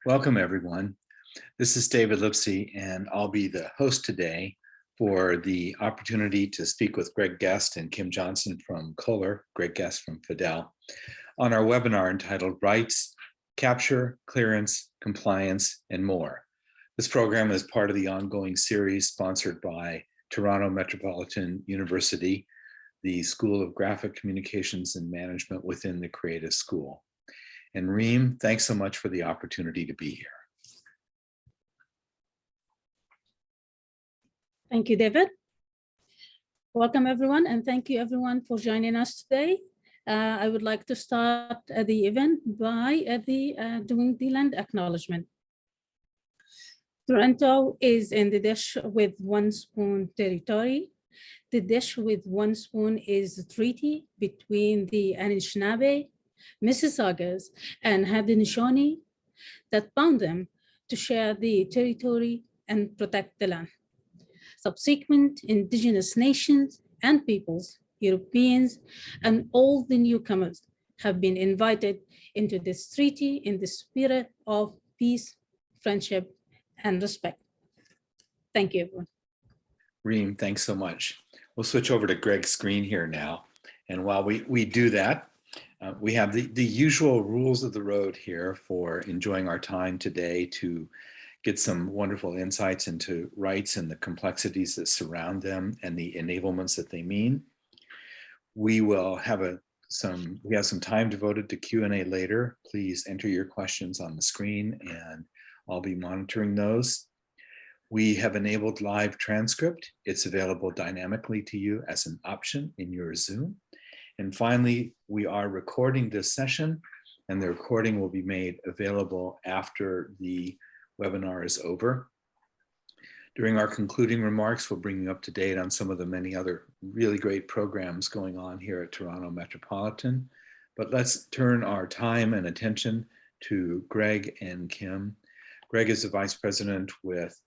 Welcome, everyone. This is David Lipsey, and I'll be the host today for the opportunity to speak with Greg Guest and Kim Johnson from Kohler, Greg Guest from Fidel, on our webinar entitled Rights, Capture, Clearance, Compliance, and More. This program is part of the ongoing series sponsored by Toronto Metropolitan University, the School of Graphic Communications and Management within the Creative School. And Reem, thanks so much for the opportunity to be here. Thank you, David. Welcome, everyone, and thank you, everyone, for joining us today. I would like to start the event by doing the land acknowledgement. Toronto is in the dish with one spoon territory. The dish with one spoon is the treaty between the Anishinaabe, Mississaugas, and Haudenosaunee that bound them to share the territory and protect the land. Subsequent indigenous nations and peoples, Europeans, and all the newcomers have been invited into this treaty in the spirit of peace, friendship, and respect. Thank you, everyone. Reem, thanks so much. We'll switch over to Greg's screen here now. And while we do that, we have the usual rules of the road here for enjoying our time today to get some wonderful insights into rights and the complexities that surround them and the enablements that they mean. We will have some time devoted to Q&A later. Please enter your questions on the screen and I'll be monitoring those. We have enabled live transcript. It's available dynamically to you as an option in your Zoom. And finally, we are recording this session, and the recording will be made available after the webinar is over. During our concluding remarks, we'll bring you up to date on some of the many other really great programs going on here at Toronto Metropolitan. But let's turn our time and attention to Greg and Kim. Greg is the Vice President with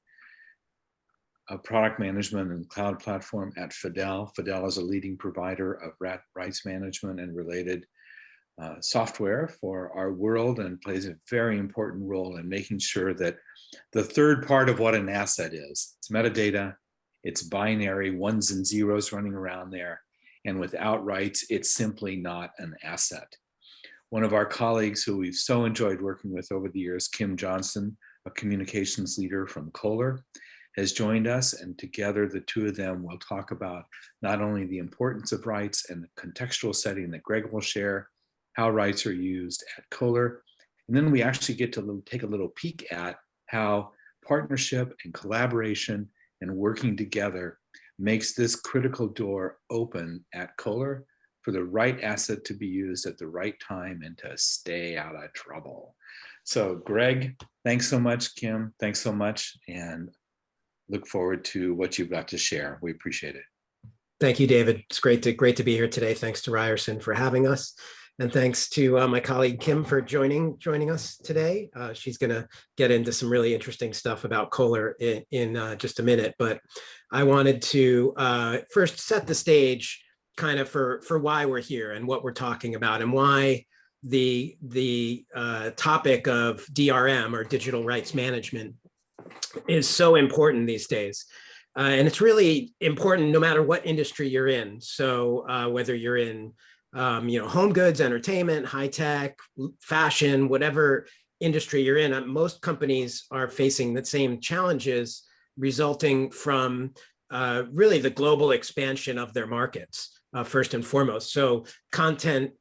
product management and cloud platform at Fidel. Fidel is a leading provider of rights management and related software for our world and plays a very important role in making sure that the third part of what an asset is, it's metadata, it's binary, ones and zeros running around there, and without rights, it's simply not an asset. One of our colleagues who we've so enjoyed working with over the years, Kim Johnson, a communications leader from Kohler, has joined us, and together the two of them will talk about not only the importance of rights and the contextual setting that Greg will share, how rights are used at Kohler, and then we actually get to take a little peek at how partnership and collaboration and working together makes this critical door open at Kohler for the right asset to be used at the right time and to stay out of trouble. So Greg, thanks so much. Kim, thanks so much. And look forward to what you've got to share. We appreciate it. Thank you, David. It's great to be here today. Thanks to Ryerson for having us. And thanks to my colleague Kim for joining us today. She's going to get into some really interesting stuff about Kohler in just a minute. But I wanted to first set the stage kind of for why we're here and what we're talking about and why the topic of DRM, or digital rights management, is so important these days. And it's really important no matter what industry you're in. So whether you're in home goods, entertainment, high tech, fashion, whatever industry you're in, most companies are facing the same challenges resulting from really the global expansion of their markets, first and foremost. So content,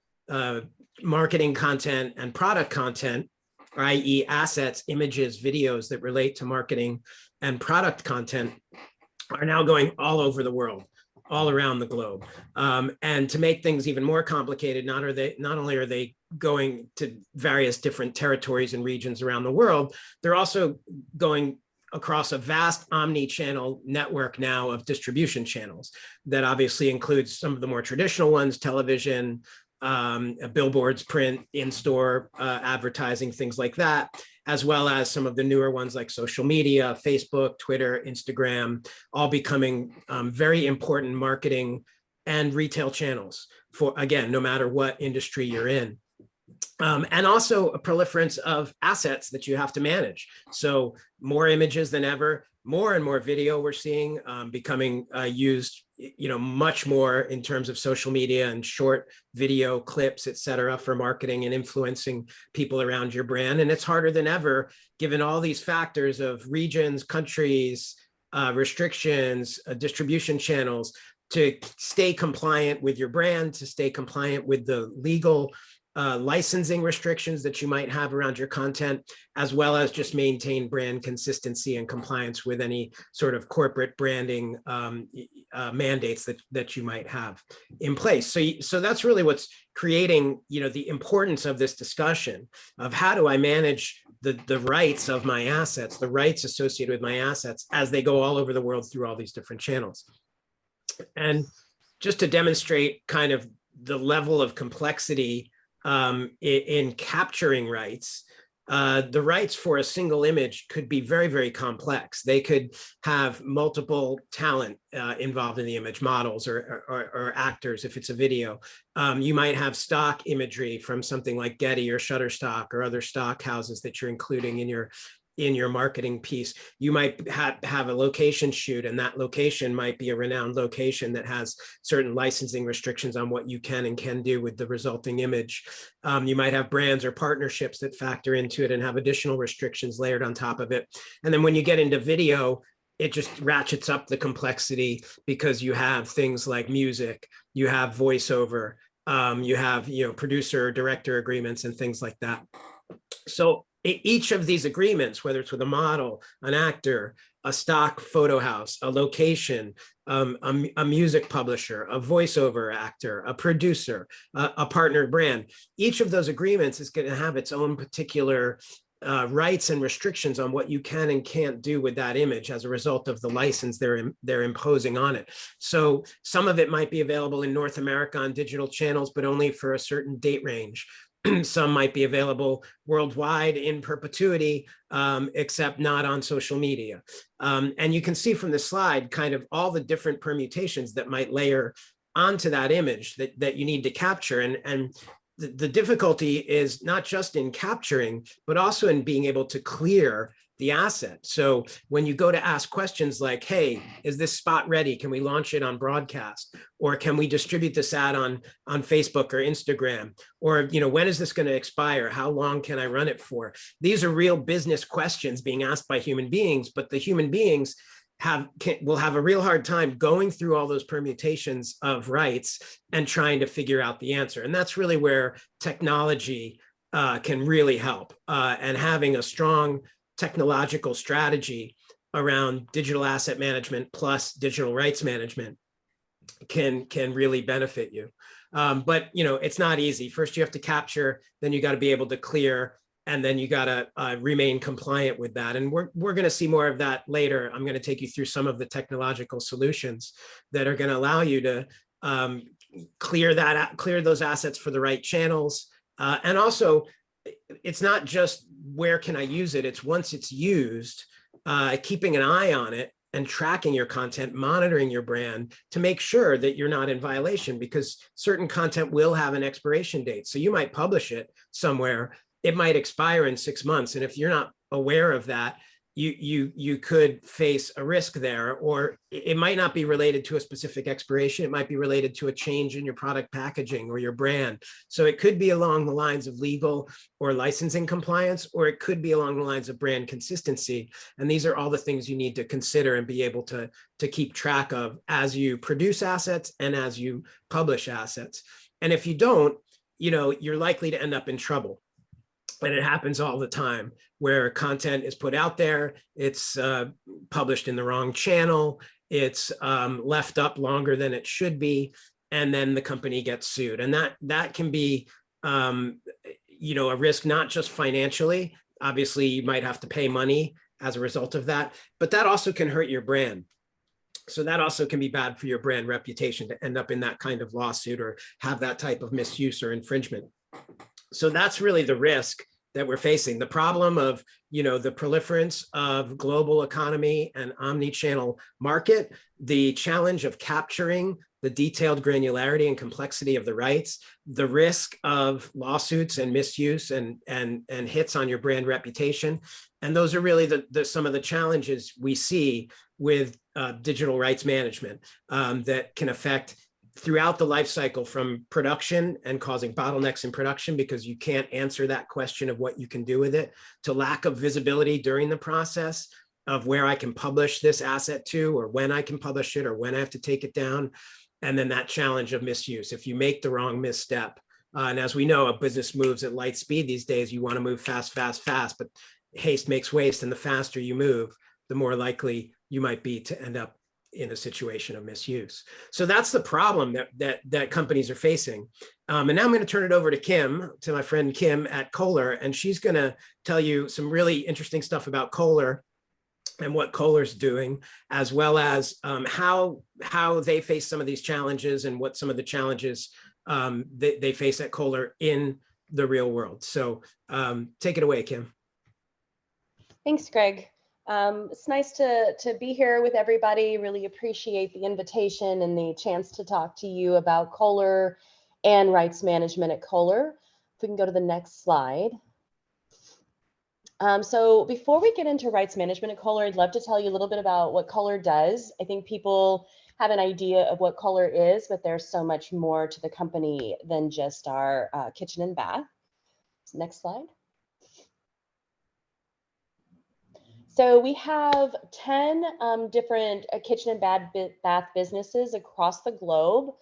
marketing content and product content, i.e. assets, images, videos that relate to marketing and product content, are now going all over the world, all around the globe. And to make things even more complicated, not only are they going to various different territories and regions around the world, they're also going across a vast omni-channel network now of distribution channels that obviously includes some of the more traditional ones, television, billboards, print, in-store advertising, things like that, as well as some of the newer ones like social media, Facebook, Twitter, Instagram, all becoming very important marketing and retail channels for, again, no matter what industry you're in. And also a proliferance of assets that you have to manage. So more images than ever, more and more video we're seeing becoming used, much more in terms of social media and short video clips, et cetera, for marketing and influencing people around your brand. And it's harder than ever, given all these factors of regions, countries, restrictions, distribution channels, to stay compliant with your brand, to stay compliant with the legal licensing restrictions that you might have around your content, as well as just maintain brand consistency and compliance with any sort of corporate branding mandates that you might have in place. So that's really what's creating, the importance of this discussion of how do I manage the rights of my assets, the rights associated with my assets as they go all over the world through all these different channels. And just to demonstrate kind of the level of complexity in capturing rights, the rights for a single image could be very, very complex. They could have multiple talent involved in the image, models or actors if it's a video. You might have stock imagery from something like Getty or Shutterstock or other stock houses that you're including in your marketing piece. You might have a location shoot, and that location might be a renowned location that has certain licensing restrictions on what you can and can do with the resulting image. You might have brands or partnerships that factor into it and have additional restrictions layered on top of it. And then when you get into video, it just ratchets up the complexity because you have things like music, you have voiceover, you have producer, director agreements and things like that. So each of these agreements, whether it's with a model, an actor, a stock photo house, a location, a music publisher, a voiceover actor, a producer, a partner brand, each of those agreements is going to have its own particular rights and restrictions on what you can and can't do with that image as a result of the license they're imposing on it. So some of it might be available in North America on digital channels, but only for a certain date range. Some might be available worldwide in perpetuity, except not on social media. And you can see from the slide kind of all the different permutations that might layer onto that image that you need to capture. And the difficulty is not just in capturing, but also in being able to clear the asset. So when you go to ask questions like, hey, is this spot ready? Can we launch it on broadcast? Or can we distribute this ad on Facebook or Instagram? Or, when is this going to expire? How long can I run it for? These are real business questions being asked by human beings, but the human beings will have a real hard time going through all those permutations of rights and trying to figure out the answer. And that's really where technology can really help. And having a strong technological strategy around digital asset management plus digital rights management can really benefit you. But it's not easy. First you have to capture, then you got to be able to clear, and then you got to remain compliant with that. And we're going to see more of that later. I'm going to take you through some of the technological solutions that are going to allow you to clear those assets for the right channels. And also, it's not just where can I use it? It's once it's used, keeping an eye on it and tracking your content, monitoring your brand to make sure that you're not in violation, because certain content will have an expiration date. So you might publish it somewhere, it might expire in 6 months. And if you're not aware of that, you could face a risk there, or it might not be related to a specific expiration. It might be related to a change in your product packaging or your brand. So it could be along the lines of legal or licensing compliance, or it could be along the lines of brand consistency. And these are all the things you need to consider and be able to keep track of as you produce assets and as you publish assets. And if you don't, you're likely to end up in trouble. And it happens all the time where content is put out there, it's published in the wrong channel, it's left up longer than it should be, and then the company gets sued. And that can be a risk, not just financially. Obviously, you might have to pay money as a result of that, but that also can hurt your brand. So that also can be bad for your brand reputation to end up in that kind of lawsuit or have that type of misuse or infringement. So that's really the risk that we're facing. The problem of, the proliferance of global economy and omni-channel market, the challenge of capturing the detailed granularity and complexity of the rights, the risk of lawsuits and misuse and hits on your brand reputation. And those are really some of the challenges we see with digital rights management that can affect throughout the life cycle, from production and causing bottlenecks in production because you can't answer that question of what you can do with it, to lack of visibility during the process of where I can publish this asset to, or when I can publish it, or when I have to take it down. And then that challenge of misuse. If you make the wrong misstep, and as we know, a business moves at light speed these days, you want to move fast, but haste makes waste. And the faster you move, the more likely you might be to end up in a situation of misuse. So that's the problem that companies are facing. And now I'm going to turn it over to Kim, to my friend Kim at Kohler, and she's going to tell you some really interesting stuff about Kohler and what Kohler's doing, as well as how they face some of these challenges and what some of the challenges they face at Kohler in the real world. So take it away, Kim. Thanks, Greg. It's nice to be here with everybody. Really appreciate the invitation and the chance to talk to you about Kohler and rights management at Kohler. If we can go to the next slide. So before we get into rights management at Kohler, I'd love to tell you a little bit about what Kohler does. I think people have an idea of what Kohler is, but there's so much more to the company than just our kitchen and bath. Next slide. So we have 10 different kitchen and bath businesses across the globe.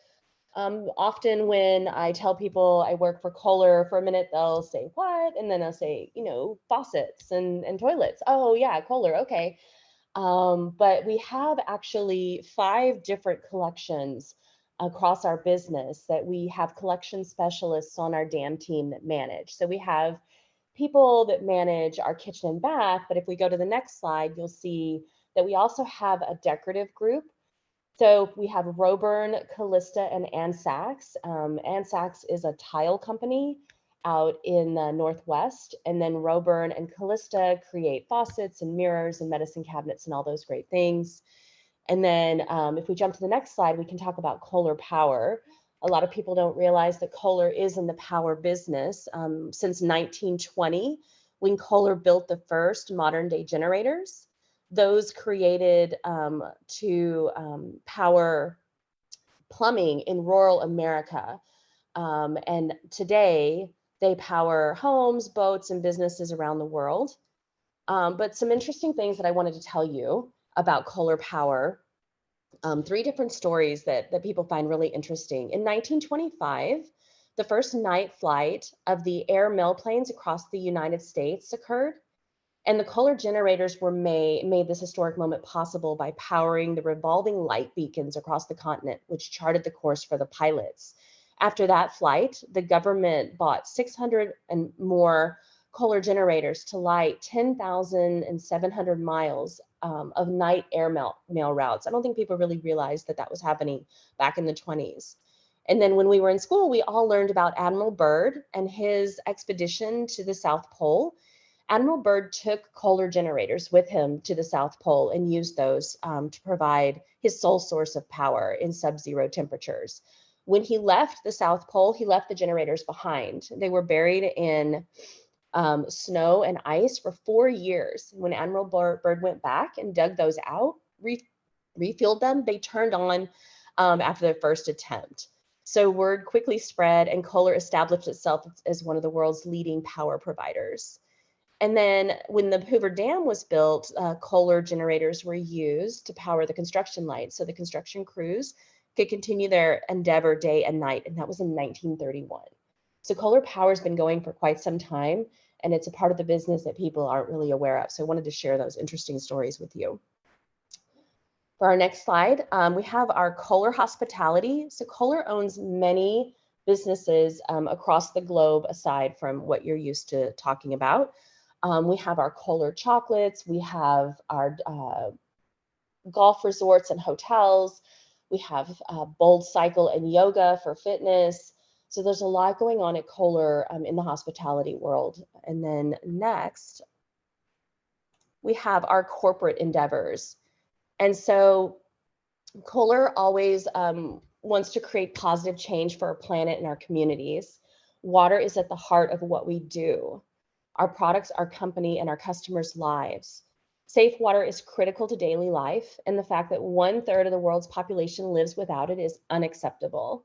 Often when I tell people I work for Kohler, for a minute they'll say, what? And then I'll say, faucets and toilets. Oh yeah, Kohler, okay. But we have actually 5 different collections across our business that we have collection specialists on our DAM team that manage. So we have people that manage our kitchen and bath, but if we go to the next slide, you'll see that we also have a decorative group. So we have Roburn, Callista, and Ann Sachs. Ann Sachs is a tile company out in the Northwest, and then Roburn and Callista create faucets and mirrors and medicine cabinets and all those great things. And then if we jump to the next slide, we can talk about Kohler Power. A lot of people don't realize that Kohler is in the power business since 1920, when Kohler built the first modern day generators. Those created to power plumbing in rural America. And today they power homes, boats, and businesses around the world. But some interesting things that I wanted to tell you about Kohler Power. 3 different stories that people find really interesting. In 1925, the first night flight of the air mail planes across the United States occurred. And the Kohler generators were made this historic moment possible by powering the revolving light beacons across the continent, which charted the course for the pilots. After that flight, the government bought 600 and more Kohler generators to light 10,700 miles of night air mail routes. I don't think people really realized that was happening back in the 20s. And then when we were in school, we all learned about Admiral Byrd and his expedition to the South Pole. Admiral Byrd took Kohler generators with him to the South Pole and used those to provide his sole source of power in sub-zero temperatures. When he left the South Pole, he left the generators behind. They were buried in snow and ice for 4 years. When Admiral Byrd went back and dug those out, refueled them, they turned on after their first attempt. So word quickly spread, and Kohler established itself as one of the world's leading power providers. And then when the Hoover Dam was built, Kohler generators were used to power the construction lights, so the construction crews could continue their endeavor day and night, and that was in 1931. So Kohler Power has been going for quite some time, and it's a part of the business that people aren't really aware of. So I wanted to share those interesting stories with you. For our next slide, we have our Kohler Hospitality. So Kohler owns many businesses across the globe, aside from what you're used to talking about. We have our Kohler chocolates. We have our golf resorts and hotels. We have Bold Cycle and yoga for fitness. So there's a lot going on at Kohler in the hospitality world. And then next, we have our corporate endeavors. And so Kohler always wants to create positive change for our planet and our communities. Water is at the heart of what we do. Our products, our company, and our customers' lives. Safe water is critical to daily life, and the fact that 1/3 of the world's population lives without it is unacceptable.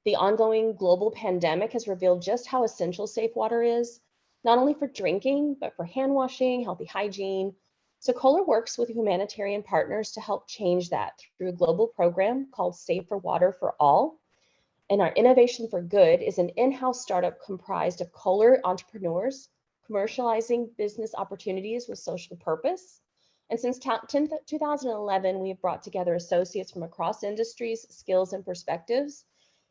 The ongoing global pandemic has revealed just how essential safe water is, not only for drinking, but for hand washing, healthy hygiene. So Kohler works with humanitarian partners to help change that through a global program called Safer Water for All. And our Innovation for Good is an in-house startup comprised of Kohler entrepreneurs commercializing business opportunities with social purpose. And since 2011, we have brought together associates from across industries, skills, and perspectives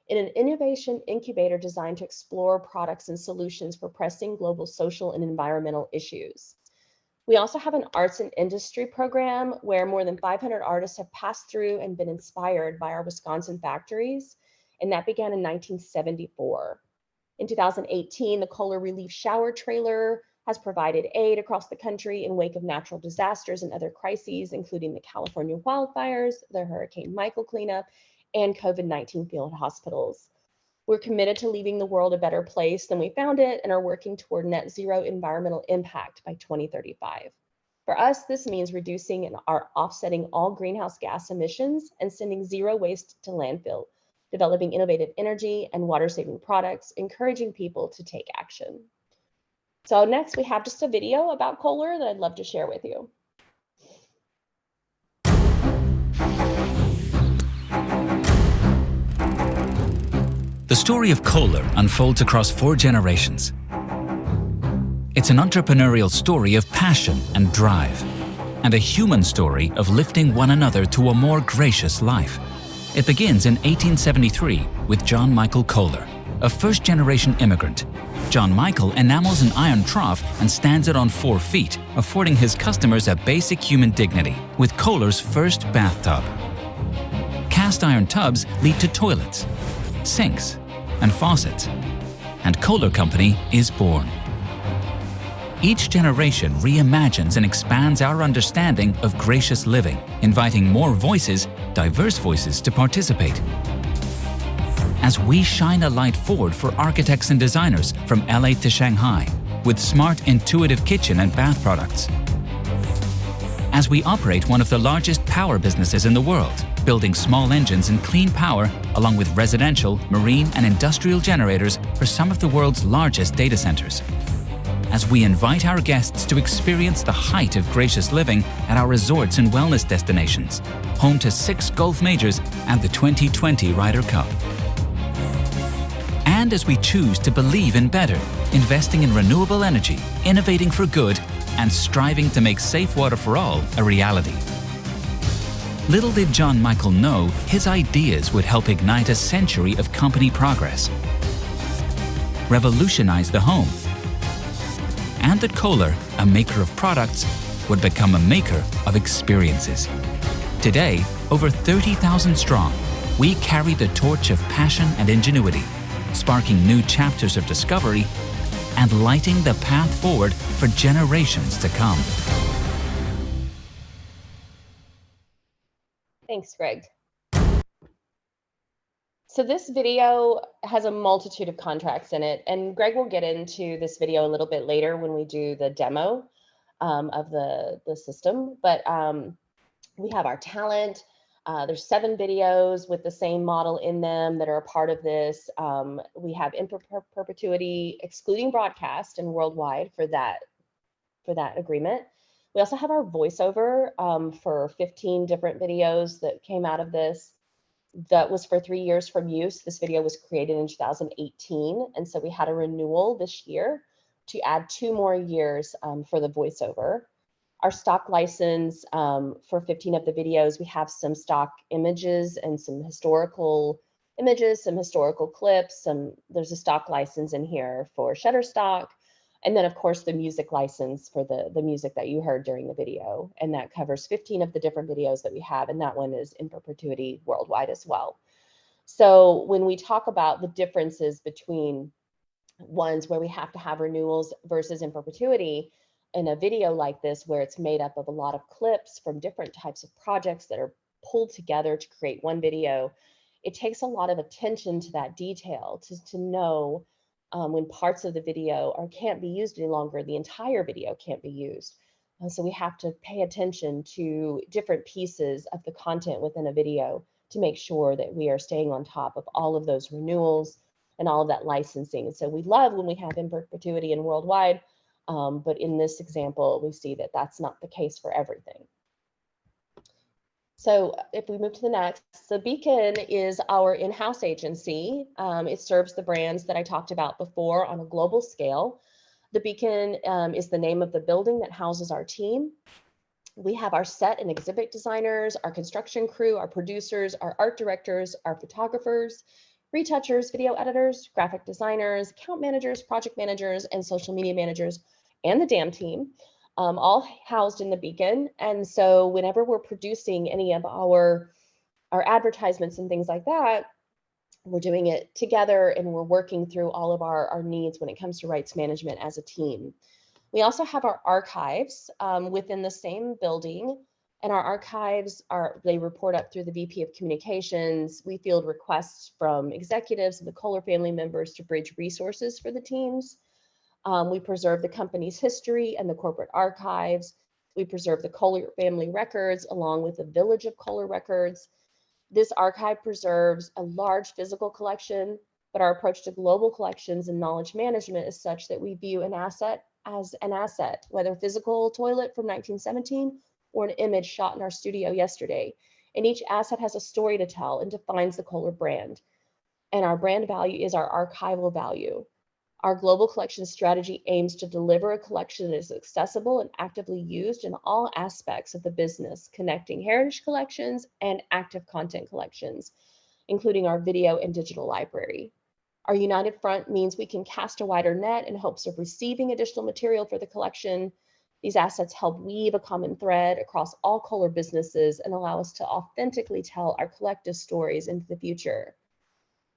in an innovation incubator designed to explore products and solutions for pressing global social and environmental issues. We also have an arts and industry program where more than 500 artists have passed through and been inspired by our Wisconsin factories, and that began in 1974. In 2018, the Kohler Relief Shower Trailer has provided aid across the country in wake of natural disasters and other crises, including the California wildfires, the Hurricane Michael cleanup, and COVID-19 field hospitals. We're committed to leaving the world a better place than we found it and are working toward net zero environmental impact by 2035. For us, this means reducing and offsetting all greenhouse gas emissions and sending zero waste to landfill, developing innovative energy and water-saving products, encouraging people to take action. So next, we have just a video about Kohler that I'd love to share with you. The story of Kohler unfolds across 4 generations. It's an entrepreneurial story of passion and drive, and a human story of lifting one another to a more gracious life. It begins in 1873 with John Michael Kohler, a first-generation immigrant. John Michael enamels an iron trough and stands it on 4 feet, affording his customers a basic human dignity with Kohler's first bathtub. Cast iron tubs lead to toilets, sinks, and faucets, and Kohler Company is born. Each generation reimagines and expands our understanding of gracious living, inviting more voices, diverse voices, to participate. As we shine a light forward for architects and designers from LA to Shanghai, with smart, intuitive kitchen and bath products. As we operate one of the largest power businesses in the world, building small engines and clean power, along with residential, marine, and industrial generators for some of the world's largest data centers. As we invite our guests to experience the height of gracious living at our resorts and wellness destinations, home to 6 golf majors and the 2020 Ryder Cup. And as we choose to believe in better, investing in renewable energy, innovating for good, and striving to make safe water for all a reality. Little did John Michael know his ideas would help ignite a century of company progress, revolutionize the home, and that Kohler, a maker of products, would become a maker of experiences. Today, over 30,000 strong, we carry the torch of passion and ingenuity, sparking new chapters of discovery and lighting the path forward for generations to come. Thanks, Greg. So this video has a multitude of contracts in it, and Greg will get into this video a little bit later when we do the demo of the system. But we have our talent. There's 7 videos with the same model in them that are a part of this. We have in perpetuity, excluding broadcast and worldwide for that agreement. We also have our voiceover for 15 different videos that came out of this. That was for 3 years from use. This video was created in 2018. And so we had a renewal this year to add 2 more years for the voiceover. Our stock license for 15 of the videos, we have some stock images and some historical images, some historical clips. There's a stock license in here for Shutterstock. And then, of course, the music license for the music that you heard during the video. And that covers 15 of the different videos that we have. And that one is in perpetuity worldwide as well. So when we talk about the differences between ones where we have to have renewals versus in perpetuity, in a video like this, where it's made up of a lot of clips from different types of projects that are pulled together to create one video, it takes a lot of attention to that detail to know when parts of the video can't be used any longer, the entire video can't be used. So we have to pay attention to different pieces of the content within a video to make sure that we are staying on top of all of those renewals and all of that licensing. So we love when we have in perpetuity and worldwide, but in this example, we see that that's not the case for everything. So if we move to the next, the Beacon is our in-house agency. It serves the brands that I talked about before on a global scale. The Beacon is the name of the building that houses our team. We have our set and exhibit designers, our construction crew, our producers, our art directors, our photographers, retouchers, video editors, graphic designers, account managers, project managers, and social media managers, and the DAM team, all housed in the Beacon. And so whenever we're producing any of our advertisements and things like that, we're doing it together and we're working through all of our needs when it comes to rights management as a team. We also have our archives within the same building, and our archives they report up through the VP of Communications. We field requests from executives and the Kohler family members to bridge resources for the teams. We preserve the company's history and the corporate archives. We preserve the Kohler family records along with the Village of Kohler records. This archive preserves a large physical collection, but our approach to global collections and knowledge management is such that we view an asset as an asset, whether a physical toilet from 1917 or an image shot in our studio yesterday. And each asset has a story to tell and defines the Kohler brand. And our brand value is our archival value. Our global collection strategy aims to deliver a collection that is accessible and actively used in all aspects of the business, connecting heritage collections and active content collections, including our video and digital library. Our united front means we can cast a wider net in hopes of receiving additional material for the collection. These assets help weave a common thread across all Kohler businesses and allow us to authentically tell our collective stories into the future.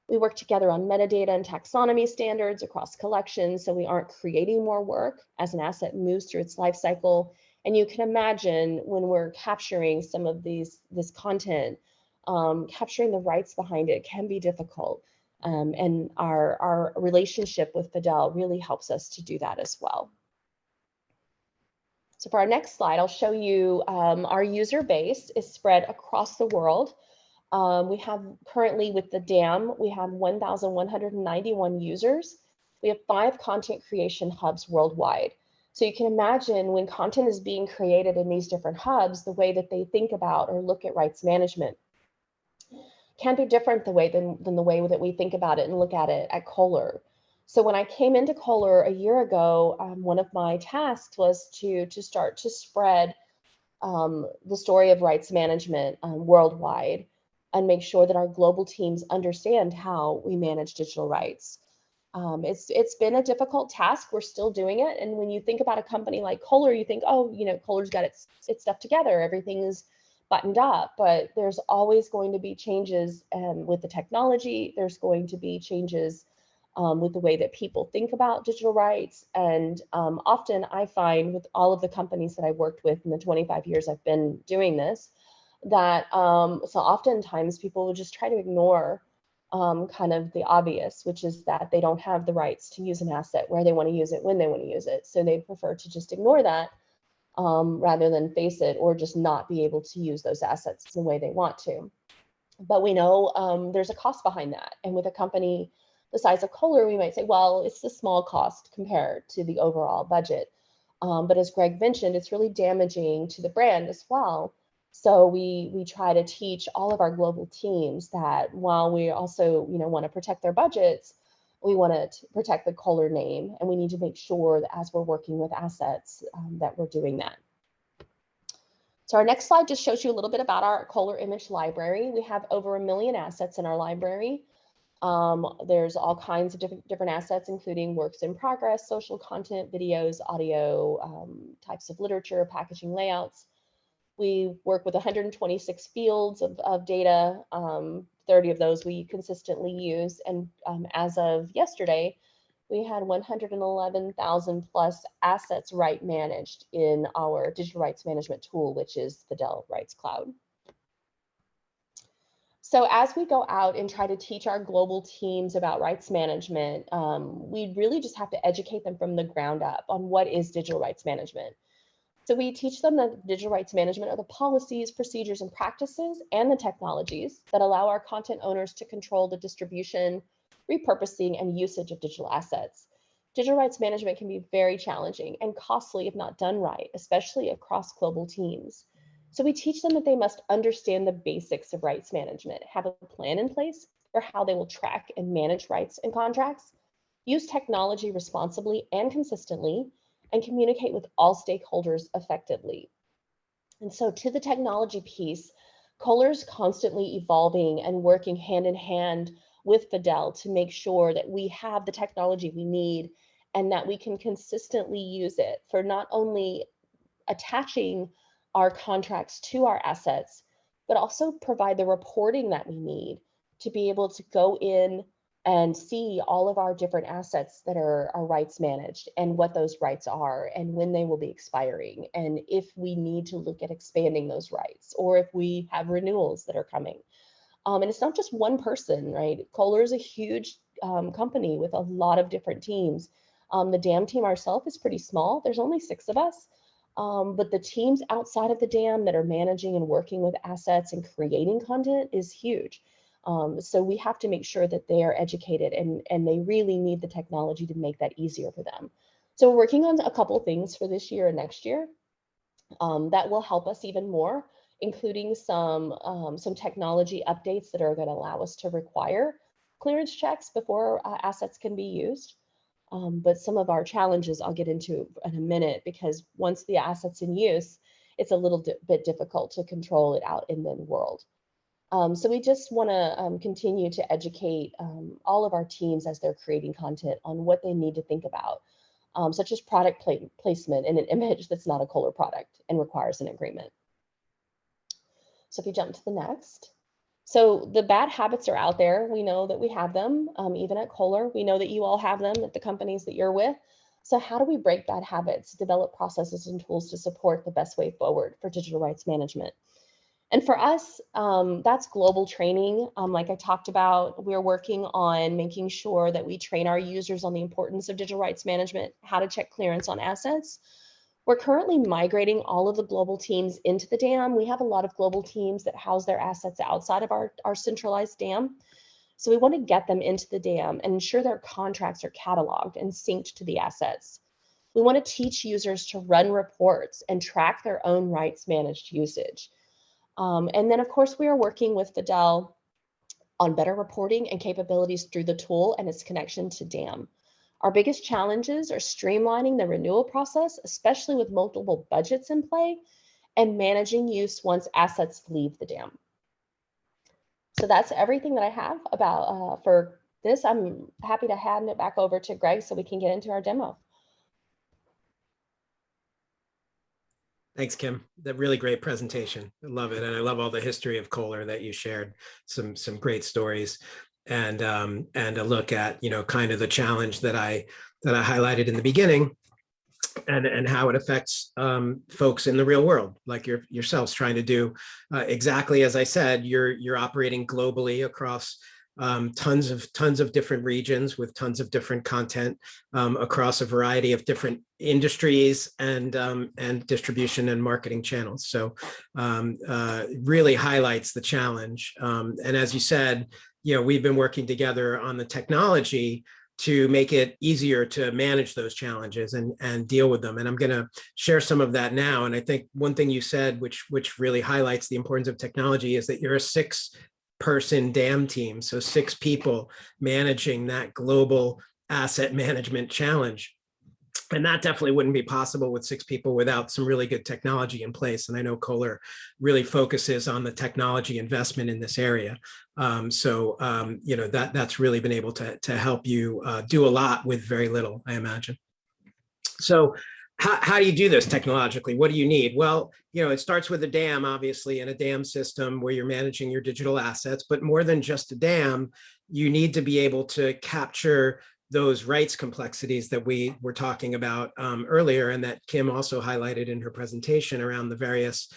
We work together on metadata and taxonomy standards across collections, so we aren't creating more work as an asset moves through its life cycle. And you can imagine when we're capturing some of this content, capturing the rights behind it can be difficult. And our relationship with Fidel really helps us to do that as well. So for our next slide, I'll show you our user base is spread across the world. We have currently with the DAM, we have 1,191 users. We have 5 content creation hubs worldwide. So you can imagine when content is being created in these different hubs, the way that they think about or look at rights management can be different than the way that we think about it and look at it at Kohler. So when I came into Kohler a year ago, one of my tasks was to start to spread the story of rights management worldwide and make sure that our global teams understand how we manage digital rights. It's been a difficult task. We're still doing it. And when you think about a company like Kohler, you think, oh, Kohler's got its stuff together. Everything is buttoned up, but there's always going to be changes with the technology. There's going to be changes with the way that people think about digital rights. And often I find with all of the companies that I've worked with in the 25 years I've been doing this, that so oftentimes people will just try to ignore kind of the obvious, which is that they don't have the rights to use an asset where they want to use it, when they want to use it. So they prefer to just ignore that rather than face it or just not be able to use those assets the way they want to. But we know there's a cost behind that. And with a company the size of Kohler, we might say, well, it's a small cost compared to the overall budget. But as Greg mentioned, it's really damaging to the brand as well. So we try to teach all of our global teams that while we also want to protect their budgets, we want to protect the Kohler name, and we need to make sure that as we're working with assets that we're doing that. So our next slide just shows you a little bit about our Kohler image library. We have over 1 million assets in our library. There's all kinds of different assets, including works in progress, social content, videos, audio, types of literature, packaging layouts. We work with 126 fields of data 30 of those we consistently use. And as of yesterday, we had 111,000 plus assets right managed in our digital rights management tool, which is the Dell Rights Cloud. So as we go out and try to teach our global teams about rights management, we really just have to educate them from the ground up on what is digital rights management. So we teach them that digital rights management are the policies, procedures, and practices, and the technologies that allow our content owners to control the distribution, repurposing, and usage of digital assets. Digital rights management can be very challenging and costly if not done right, especially across global teams. So we teach them that they must understand the basics of rights management, have a plan in place for how they will track and manage rights and contracts, use technology responsibly and consistently, and communicate with all stakeholders effectively. And so to the technology piece, Kohler's constantly evolving and working hand in hand with Dell to make sure that we have the technology we need and that we can consistently use it for not only attaching our contracts to our assets, but also provide the reporting that we need to be able to go in and see all of our different assets that are rights managed and what those rights are and when they will be expiring. And if we need to look at expanding those rights or if we have renewals that are coming. And it's not just one person, right? Kohler is a huge company with a lot of different teams. The DAM team ourselves is pretty small. There's only 6 of us. But the teams outside of the DAM that are managing and working with assets and creating content is huge. So we have to make sure that they are educated and they really need the technology to make that easier for them. So we're working on a couple of things for this year and next year that will help us even more, including some technology updates that are going to allow us to require clearance checks before assets can be used. But some of our challenges I'll get into in a minute, because once the asset's in use, it's a little bit difficult to control it out in the world. So we just want to continue to educate all of our teams as they're creating content on what they need to think about, such as product placement in an image that's not a Kohler product and requires an agreement. So if you jump to the next. So the bad habits are out there. We know that we have them, even at Kohler. We know that you all have them at the companies that you're with. So how do we break bad habits, develop processes and tools to support the best way forward for digital rights management? And for us, that's global training. Like I talked about, we're working on making sure that we train our users on the importance of digital rights management, how to check clearance on assets. We're currently migrating all of the global teams into the DAM. We have a lot of global teams that house their assets outside of our centralized DAM. So we want to get them into the DAM and ensure their contracts are cataloged and synced to the assets. We want to teach users to run reports and track their own rights managed usage. And then, of course, we are working with Dell on better reporting and capabilities through the tool and its connection to DAM. Our biggest challenges are streamlining the renewal process, especially with multiple budgets in play, and managing use once assets leave the DAM. So that's everything that I have about for this. I'm happy to hand it back over to Greg so we can get into our demo. Thanks, Kim. That really great presentation. I love it. And I love all the history of Kohler that you shared, some great stories. And a look at, you know, kind of the challenge that I highlighted in the beginning, and how it affects folks in the real world, like yourselves, trying to do exactly as I said. You're operating globally across tons of different regions with tons of different content across a variety of different industries and distribution and marketing channels. So really highlights the challenge. And as you said, you know, we've been working together on the technology to make it easier to manage those challenges and deal with them. And I'm going to share some of that now. And I think one thing you said, which really highlights the importance of technology, is that you're a 6-person DAM team. So 6 people managing that global asset management challenge. And that definitely wouldn't be possible with 6 people without some really good technology in place. And I know Kohler really focuses on the technology investment in this area. You know, that's really been able to help you do a lot with very little, I imagine. So how do you do this technologically? What do you need? Well, it starts with a dam, obviously, and a dam system where you're managing your digital assets, but more than just a dam, you need to be able to capture those rights complexities that we were talking about earlier, and that Kim also highlighted in her presentation around the various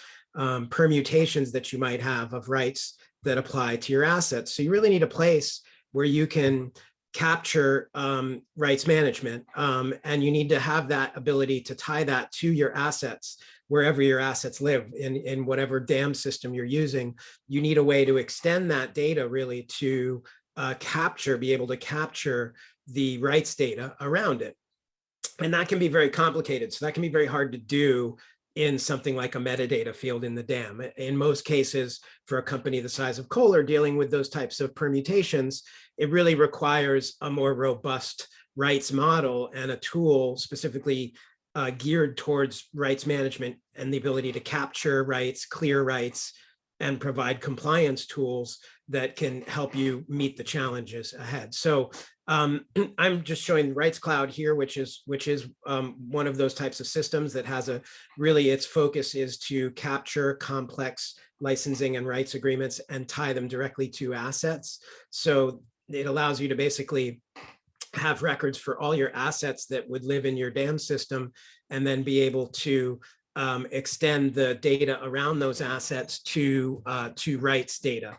permutations that you might have of rights that apply to your assets. So you really need a place where you can capture rights management, and you need to have that ability to tie that to your assets wherever your assets live in whatever dam system you're using. You need a way to extend that data really to be able to capture the rights data around it. And that can be very complicated. So that can be very hard to do in something like a metadata field in the dam. In most cases, for a company the size of Kohler dealing with those types of permutations, it really requires a more robust rights model and a tool specifically geared towards rights management and the ability to capture rights, clear rights, and provide compliance tools that can help you meet the challenges ahead. So I'm just showing Rights Cloud here, which is one of those types of systems that has its focus is to capture complex licensing and rights agreements and tie them directly to assets. So it allows you to basically have records for all your assets that would live in your dam system, and then be able to extend the data around those assets to rights data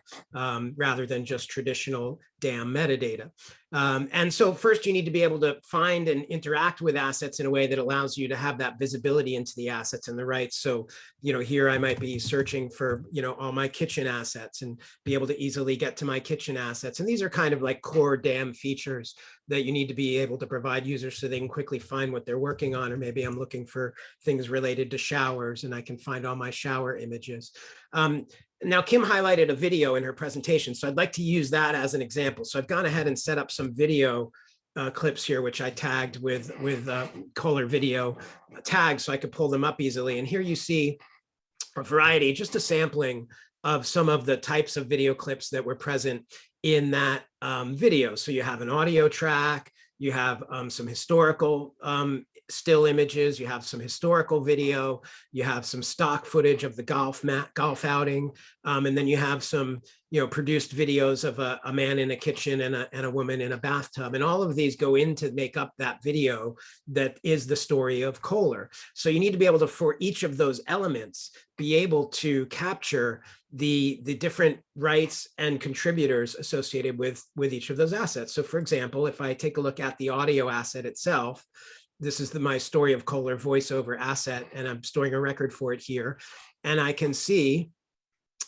rather than just traditional dam metadata. And so first you need to be able to find and interact with assets in a way that allows you to have that visibility into the assets and the rights. So, here I might be searching for, all my kitchen assets and be able to easily get to my kitchen assets. And these are kind of like core dam features that you need to be able to provide users so they can quickly find what they're working on. Or maybe I'm looking for things related to showers and I can find all my shower images. Now, Kim highlighted a video in her presentation, so I'd like to use that as an example. So I've gone ahead and set up some video clips here, which I tagged with Kohler video tags so I could pull them up easily. And here you see a variety, just a sampling of some of the types of video clips that were present in that video. So you have an audio track, you have some historical still images, you have some historical video, you have some stock footage of the golf outing, and then you have some produced videos of a man in a kitchen and a woman in a bathtub. And all of these go in to make up that video that is the story of Kohler. So you need to be able to, for each of those elements, be able to capture the different rights and contributors associated with each of those assets. So for example, if I take a look at the audio asset itself, this is my story of Kohler voiceover asset, and I'm storing a record for it here. And I can see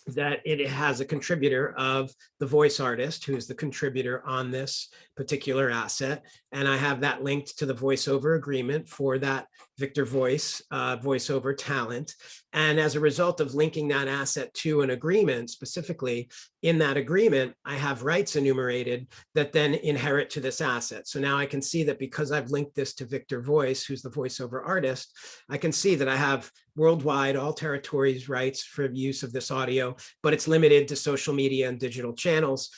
that it has a contributor of the voice artist, who's the contributor on this particular asset. And I have that linked to the voiceover agreement for that Victor Voice voiceover talent. And as a result of linking that asset to an agreement, specifically in that agreement, I have rights enumerated that then inherit to this asset. So now I can see that because I've linked this to Victor Voice, who's the voiceover artist, I can see that I have worldwide, all territories rights for use of this audio, but it's limited to social media and digital channels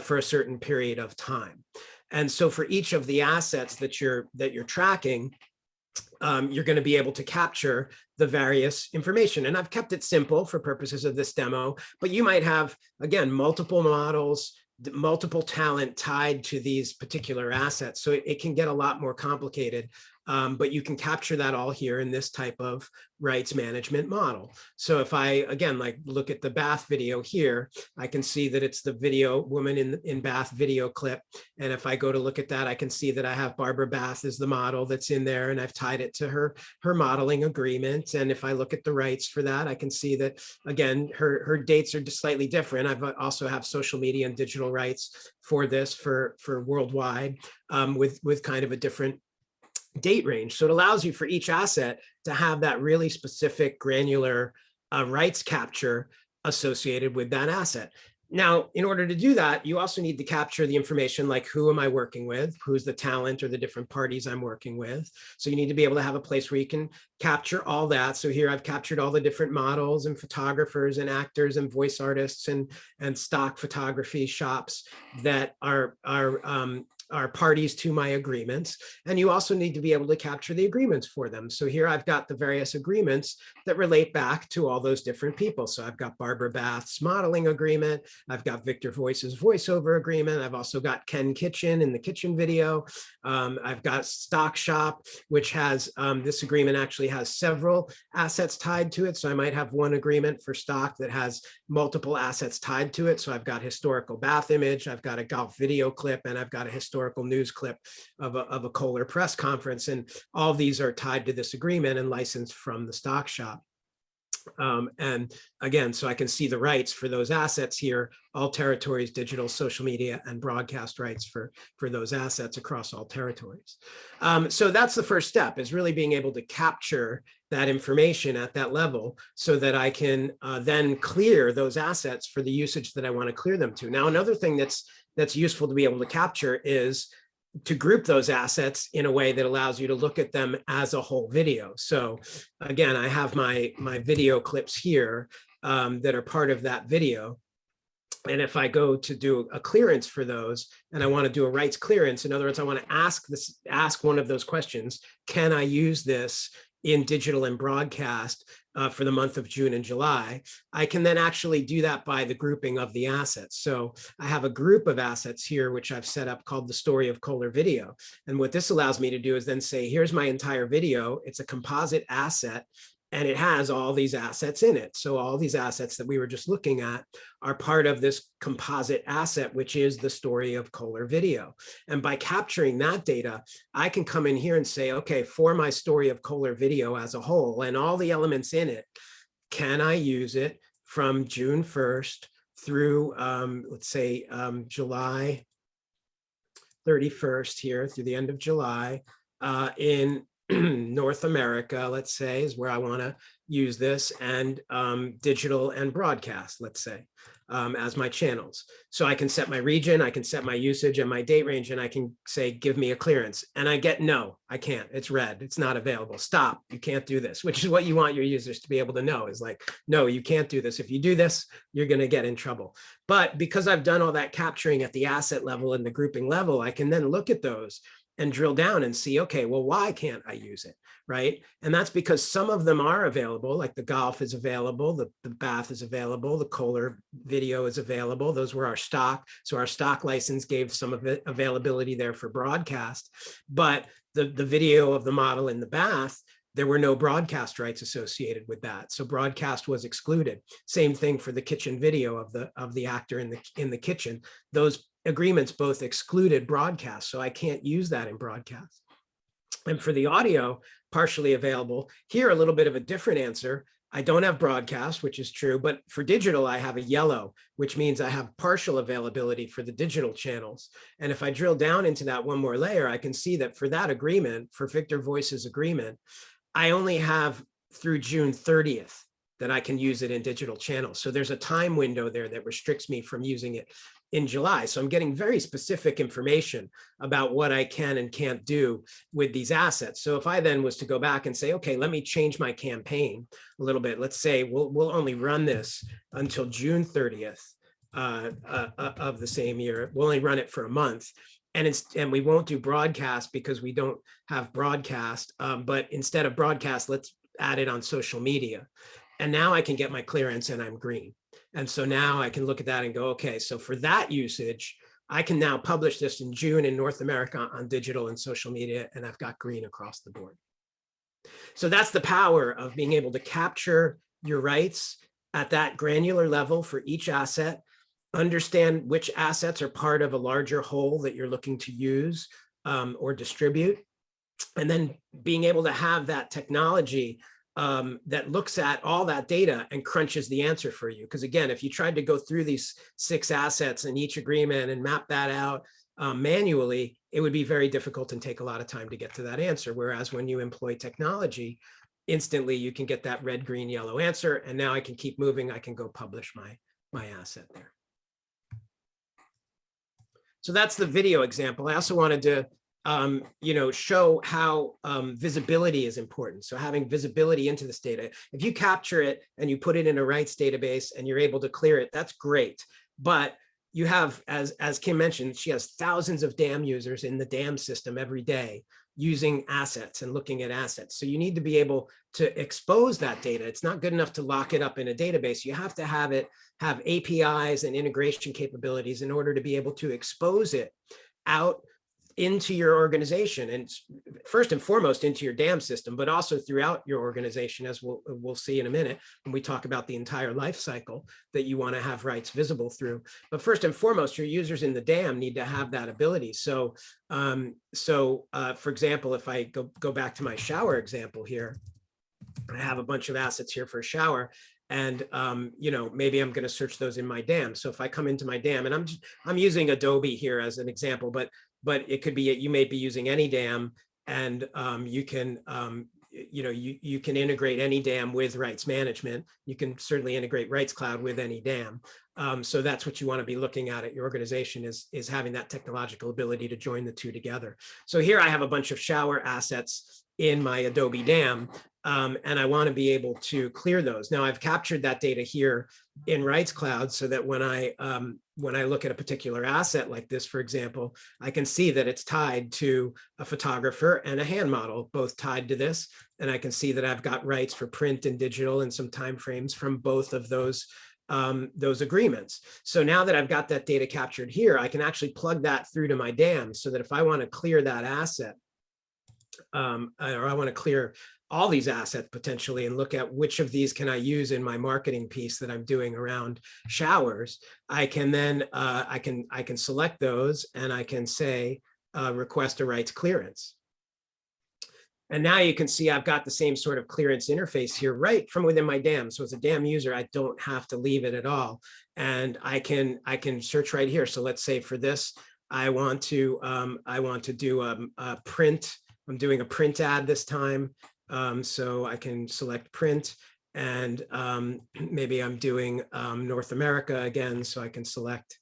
for a certain period of time. And so for each of the assets that you're tracking, you're going to be able to capture the various information. And I've kept it simple for purposes of this demo, but you might have, again, multiple models, multiple talent tied to these particular assets. So it can get a lot more complicated, but you can capture that all here in this type of rights management model. So if I, again, look at the bath video here, I can see that it's the video woman in bath video clip. And if I go to look at that, I can see that I have Barbara Bath as the model that's in there, and I've tied it to her modeling agreement. And if I look at the rights for that, I can see that, again, her dates are just slightly different. I've also have social media and digital rights for this for worldwide with kind of a different date range. So it allows you for each asset to have that really specific granular rights capture associated with that asset. Now, in order to do that, you also need to capture the information like who am I working with, who's the talent or the different parties I'm working with. So you need to be able to have a place where you can capture all that. So here I've captured all the different models and photographers and actors and voice artists and stock photography shops that are are parties to my agreements. And you also need to be able to capture the agreements for them. So here I've got the various agreements that relate back to all those different people. So I've got Barbara Bath's modeling agreement. I've got Victor Voice's voiceover agreement. I've also got Ken Kitchen in the kitchen video. I've got Stock Shop, which has, this agreement actually has several assets tied to it. So I might have one agreement for stock that has multiple assets tied to it. So I've got historical bath image, I've got a golf video clip, and I've got a historical news clip of a Kohler press conference. And all of these are tied to this agreement and licensed from the Stock Shop. And again, so I can see the rights for those assets here, all territories, digital, social media, and broadcast rights for those assets across all territories. So that's the first step, is really being able to capture that information at that level so that I can then clear those assets for the usage that I want to clear them to. Now, another thing that's useful to be able to capture is to group those assets in a way that allows you to look at them as a whole video. So again, I have my video clips here that are part of that video. And if I go to do a clearance for those, and I want to do a rights clearance, in other words, I want to ask one of those questions, can I use this in digital and broadcast for the month of June and July, I can then actually do that by the grouping of the assets. So I have a group of assets here, which I've set up called the Story of Kohler Video. And what this allows me to do is then say, here's my entire video. It's a composite asset, and it has all these assets in it. So all these assets that we were just looking at are part of this composite asset, which is the Story of Kohler Video. And by capturing that data, I can come in here and say, okay, for my Story of Kohler Video as a whole and all the elements in it, can I use it from June 1st through, let's say, July 31st here, through the end of July, in North America, let's say, is where I want to use this, and digital and broadcast, let's say, as my channels. So I can set my region, I can set my usage and my date range, and I can say, give me a clearance. And I get, no, I can't. It's red. It's not available. Stop. You can't do this, which is what you want your users to be able to know, is like, no, you can't do this. If you do this, you're going to get in trouble. But because I've done all that capturing at the asset level and the grouping level, I can then look at those and drill down and see, okay, well, why can't I use it, right? And that's because some of them are available, like the golf is available, the bath is available, the Kohler Video is available. Those were our stock. So our stock license gave some of it availability there for broadcast, but the video of the model in the bath, there were no broadcast rights associated with that. So broadcast was excluded. Same thing for the kitchen video of the actor in the kitchen. Those agreements both excluded broadcast, so I can't use that in broadcast. And for the audio, partially available, here a little bit of a different answer. I don't have broadcast, which is true, but for digital, I have a yellow, which means I have partial availability for the digital channels. And if I drill down into that one more layer, I can see that for that agreement, for Victor Voice's agreement, I only have through June 30th that I can use it in digital channels. So there's a time window there that restricts me from using it in July. So I'm getting very specific information about what I can and can't do with these assets. So if I then was to go back and say, okay, let me change my campaign a little bit. Let's say we'll only run this until June 30th of the same year. We'll only run it for a month. And we won't do broadcast because we don't have broadcast. But instead of broadcast, let's add it on social media. And now I can get my clearance and I'm green. And so now I can look at that and go, okay, so for that usage, I can now publish this in June in North America on digital and social media, and I've got green across the board. So that's the power of being able to capture your rights at that granular level for each asset, understand which assets are part of a larger whole that you're looking to use or distribute, and then being able to have that technology that looks at all that data and crunches the answer for you. Because again, if you tried to go through these 6 assets in each agreement and map that out manually, it would be very difficult and take a lot of time to get to that answer. Whereas when you employ technology, instantly you can get that red, green, yellow answer. And now I can keep moving. I can go publish my asset there. So that's the video example. I also wanted to show how visibility is important. So having visibility into this data, if you capture it and you put it in a rights database and you're able to clear it, that's great. But you have, as Kim mentioned, she has thousands of dam users in the dam system every day using assets and looking at assets. So you need to be able to expose that data. It's not good enough to lock it up in a database. You have to have it have APIs and integration capabilities in order to be able to expose it out into your organization, and first and foremost into your dam system, but also throughout your organization, as we'll see in a minute when we talk about the entire life cycle that you want to have rights visible through. But first and foremost, your users in the dam need to have that ability. So, for example, if I go back to my shower example here, I have a bunch of assets here for a shower. And, maybe I'm going to search those in my dam. So if I come into my dam, and I'm using Adobe here as an example, but it could be, you may be using any dam, and you can integrate any dam with rights management. You can certainly integrate Rights Cloud with any dam. So that's what you want to be looking at your organization, is having that technological ability to join the two together. So here I have a bunch of shower assets in my Adobe dam, and I want to be able to clear those. Now I've captured that data here in Rights Cloud, so that when I look at a particular asset like this, for example, I can see that it's tied to a photographer and a hand model, both tied to this. And I can see that I've got rights for print and digital and some timeframes from both of those agreements. So now that I've got that data captured here, I can actually plug that through to my dam, so that if I want to clear that asset, or I want to clear all these assets potentially, and look at which of these can I use in my marketing piece that I'm doing around showers, I can then I can select those, and I can say request a rights clearance. And now you can see I've got the same sort of clearance interface here right from within my dam. So as a dam user, I don't have to leave it at all, and I can search right here. So let's say for this, I want to do a print. I'm doing a print ad this time. So I can select print, and maybe I'm doing North America again. So I can select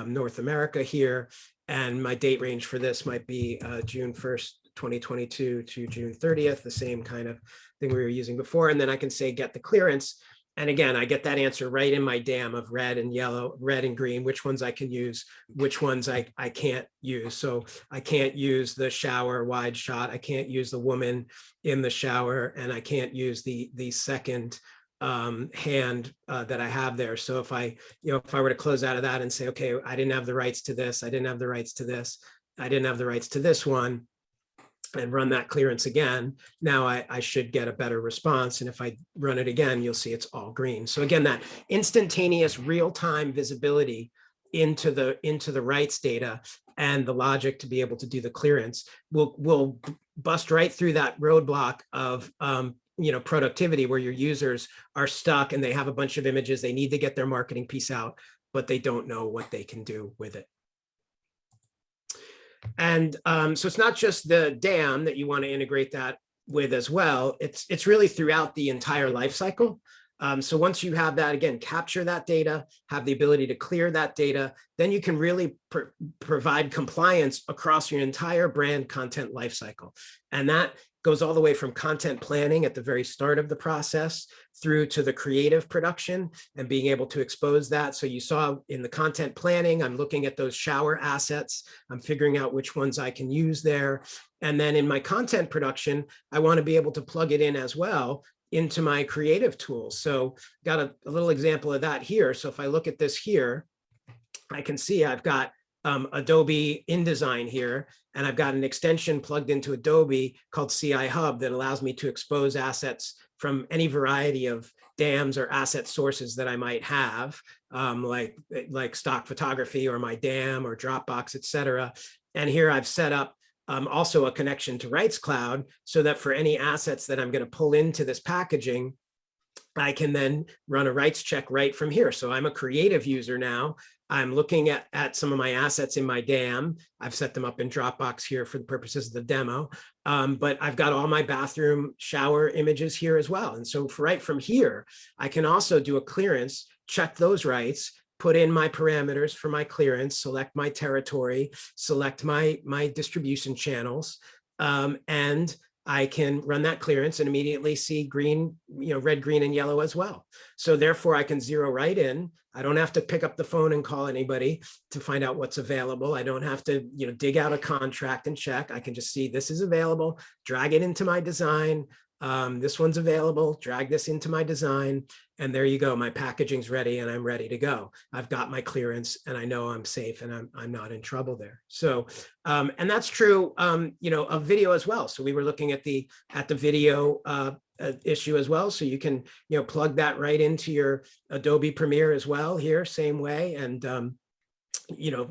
North America here, and my date range for this might be June 1st, 2022 to June 30th, the same kind of thing we were using before. And then I can say, get the clearance. And again, I get that answer right in my dam of red and yellow, red and green, which ones I can use, which ones I can't use. So I can't use the shower wide shot. I can't use the woman in the shower, and I can't use the second hand that I have there. So if I were to close out of that and say, okay, I didn't have the rights to this, I didn't have the rights to this, I didn't have the rights to this one, and run that clearance again, now I should get a better response. And if I run it again, you'll see it's all green. So again, that instantaneous real-time visibility into the rights data and the logic to be able to do the clearance will bust right through that roadblock of productivity, where your users are stuck and they have a bunch of images, they need to get their marketing piece out, but they don't know what they can do with it. And so it's not just the dam that you want to integrate that with as well. It's really throughout the entire life cycle. So once you have that, again, capture that data, have the ability to clear that data, then you can really provide compliance across your entire brand content lifecycle. And that goes all the way from content planning at the very start of the process through to the creative production and being able to expose that. So you saw in the content planning, I'm looking at those shower assets. I'm figuring out which ones I can use there. And then in my content production, I want to be able to plug it in as well into my creative tools. So got a little example of that here. So if I look at this here, I can see I've got Adobe InDesign here, and I've got an extension plugged into Adobe called CI Hub that allows me to expose assets from any variety of dams or asset sources that I might have, like stock photography or my dam or Dropbox, et cetera. And here I've set up also a connection to Rights Cloud, so that for any assets that I'm going to pull into this packaging, I can then run a rights check right from here. So I'm a creative user now. I'm looking at some of my assets in my dam. I've set them up in Dropbox here for the purposes of the demo, but I've got all my bathroom shower images here as well. And so right from here, I can also do a clearance, check those rights, put in my parameters for my clearance, select my territory, select my distribution channels, and I can run that clearance and immediately see green, red, green, and yellow as well. So therefore I can zero right in. I don't have to pick up the phone and call anybody to find out what's available. I don't have to, dig out a contract and check. I can just see this is available, drag it into my design. This one's available, drag this into my design, and there you go. My packaging's ready and I'm ready to go. I've got my clearance and I know I'm safe and I'm not in trouble there. So, and that's true, of video as well. So we were looking at the video issue as well. So you can, plug that right into your Adobe Premiere as well here, same way. And,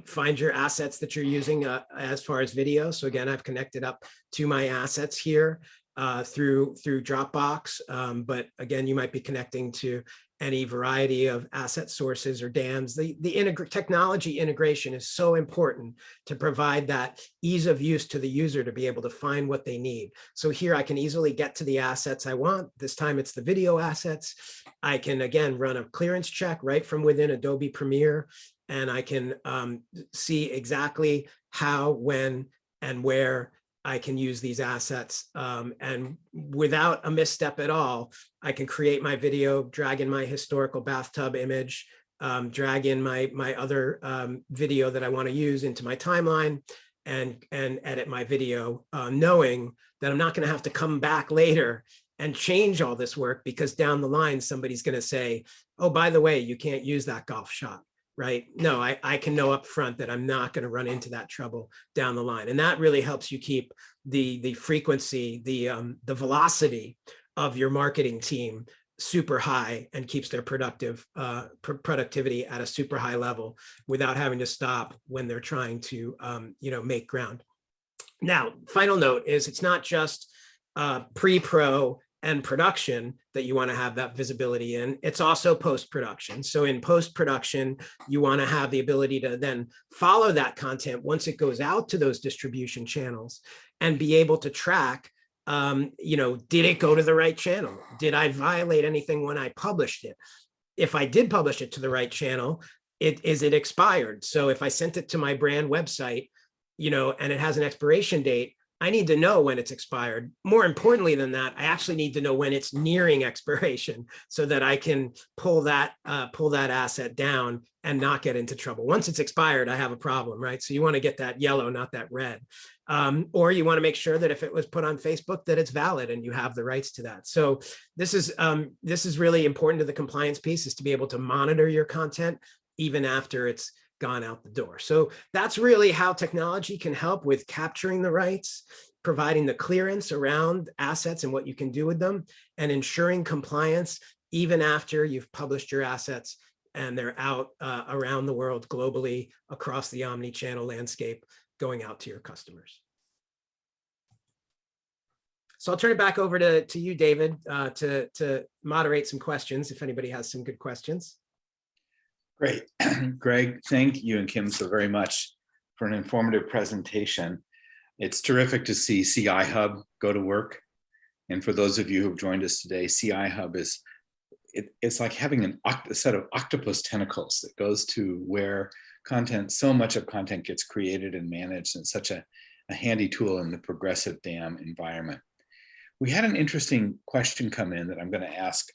find your assets that you're using as far as video. So again, I've connected up to my assets here through Dropbox. But again, you might be connecting to any variety of asset sources or dams. The technology integration is so important to provide that ease of use to the user to be able to find what they need. So here I can easily get to the assets I want. This time it's the video assets. I can, again, run a clearance check right from within Adobe Premiere, and I can see exactly how, when, and where I can use these assets. And without a misstep at all, I can create my video, drag in my historical bathtub image, drag in my other video that I want to use into my timeline, and edit my video, knowing that I'm not going to have to come back later and change all this work, because down the line, somebody's going to say, oh, by the way, you can't use that golf shot. Right? No, I can know up front that I'm not going to run into that trouble down the line. And that really helps you keep the frequency, the velocity of your marketing team super high, and keeps their productivity at a super high level without having to stop when they're trying to make ground. Now, final note is, it's not just pre-pro and production that you want to have that visibility in. It's also post-production. So in post-production, you want to have the ability to then follow that content once it goes out to those distribution channels, and be able to track, did it go to the right channel? Did I violate anything when I published it? If I did publish it to the right channel, is it expired? So if I sent it to my brand website, and it has an expiration date, I need to know when it's expired. More importantly than that, I actually need to know when it's nearing expiration, so that I can pull that asset down and not get into trouble. Once it's expired, I have a problem, right? So you want to get that yellow, not that red. Or you want to make sure that if it was put on Facebook, that it's valid and you have the rights to that. So this is really important to the compliance piece, is to be able to monitor your content even after it's gone out the door. So that's really how technology can help with capturing the rights, providing the clearance around assets and what you can do with them, and ensuring compliance even after you've published your assets and they're out around the world globally across the omni-channel landscape, going out to your customers. So I'll turn it back over to you, David, to moderate some questions, if anybody has some good questions. Great. Greg, thank you and Kim so very much for an informative presentation. It's terrific to see CI Hub go to work. And for those of you who've joined us today, CI Hub it's like having a set of octopus tentacles that goes to where so much of content gets created and managed, and such a handy tool in the progressive DAM environment. We had an interesting question come in that I'm going to ask